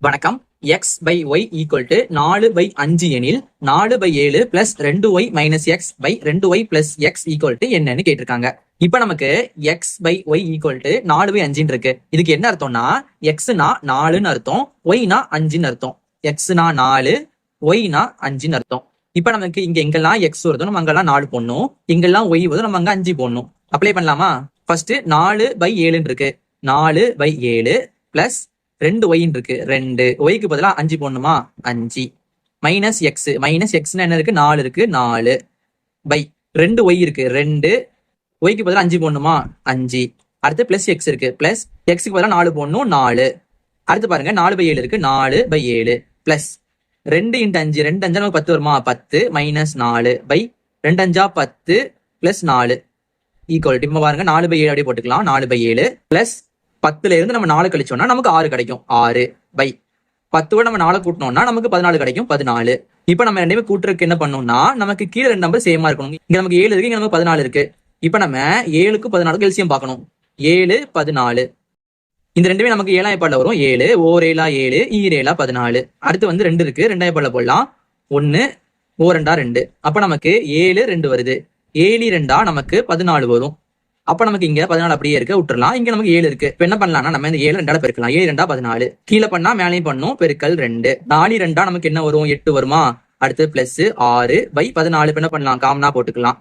வணக்கம். X by Y equal to 4/5 எனில் 4/7 plus 2y minus X by 2y plus X equal to என்னன்னு கேட்டிருக்காங்க. இப்ப நமக்கு X by Y equal to 4/5 இருக்கு. இதுக்கு என்ன அர்த்தம்னா எக்ஸ்னா 4ன்னு அர்த்தம், ஒய்னா 5ன்னு அர்த்தம். எக்ஸ்னா 4, ஒய்னா 5ன்னு அர்த்தம். இப்ப நமக்கு இங்க எங்கெல்லாம் எக்ஸ் வருதோ நம்ம அங்கெல்லாம் 4 போடணும், எங்கெல்லாம் ஒய் வருதோ நம்ம அங்க 5 போடணும். அப்ளை பண்ணலாமா? ஃபர்ஸ்ட் 4/7 இருக்கு, 4/7 பிளஸ் 2y இருக்கு, 2 ஒய்க்கு பதிலா 5 போடணுமா, 5 மைனஸ் எக்ஸ், மைனஸ் எக்ஸ்னா என்ன இருக்கு, 4 இருக்கு, 4 பை 2y இருக்கு, 2 ஒய்க்கு பதிலா 5 போடணுமா, 5. அடுத்து பிளஸ் எக்ஸ் இருக்கு, பிளஸ் எக்ஸுக்கு பதிலா 4 போடணும், 4. அடுத்து பாருங்க 4/7 இருக்கு, 4/7 பிளஸ் 2 × 5, 2 5 நமக்கு 10 வருமா, 10 minus 4 by 2 5 10 plus 4 equal to, இப்ப பாருங்க 4/7 அப்படியே போட்டுக்கலாம், 4/7 பிளஸ் 10ல இருந்து நம்ம 4 கழிச்சோம்னா நமக்கு 6 கிடைக்கும், 6 பை 10 நம்ம 4 கூட்டணும்னா நமக்கு 14 கிடைக்கும், 14. இப்ப நம்ம ரெண்டுமே கூட்டுறதுக்கு என்ன பண்ணணும்னா நமக்கு கீழே 2 நம்பர் சேமா இருக்கணும். இங்க நமக்கு 7 இருக்கு, இங்க நமக்கு 14 இருக்கு. இப்ப நம்ம 7க்கு 14 எல்சியம் பார்க்கணும், 7 14. இந்த ரெண்டுமே நமக்கு 7ஆம் எப்பாடுல வரும், 7 ஓர் 7 7 ஈர் 7 14. அடுத்து வந்து 2 இருக்கு, 2ஆம் எப்பாடுல போடலாம், 1 ஓர் 2 2. அப்ப நமக்கு 7 2 வருது, 7 2 நமக்கு 14 வரும். அப்ப நமக்கு இங்க 14 அப்படியே இருக்கு, விட்டுறலாம். இங்க நமக்கு 7 இருக்கு. இப்ப என்ன பண்ணலாம்னா நம்ம இந்த 7 2 பெருக்கலாம், 7 2 14. கீழே பண்ணா மேலையும் பண்ணும், பெருக்கல் 2, 4 2 நமக்கு என்ன வரும், 8 வருமா. அடுத்து பிளஸ் 6 பை 14. என்ன பண்ணலாம், காமனா போட்டுக்கலாம்.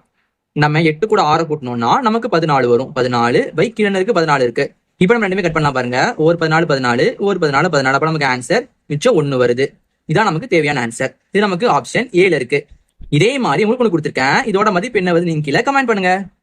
நம்ம 8 கூட 6 கூட்டணும்னா நமக்கு 14 வரும், 14 பை கீழே இருக்கு 14 இருக்கு. இப்ப நம்ம ரெண்டுமே கட் பண்ணலாம் பாருங்க, ஒரு 14 14 ஒரு 14 14. அப்ப நமக்கு ஆன்சர் மிச்சம் 1 வருது. இதான் நமக்கு தேவையான ஆன்சர். இது நமக்கு ஆப்ஷன் 7 இருக்கு. இதே மாதிரி உங்களுக்கு கொடுத்துருக்கேன். இதோட மதிப்பு என்ன வருது நீங்க கீழே கமெண்ட் பண்ணுங்க.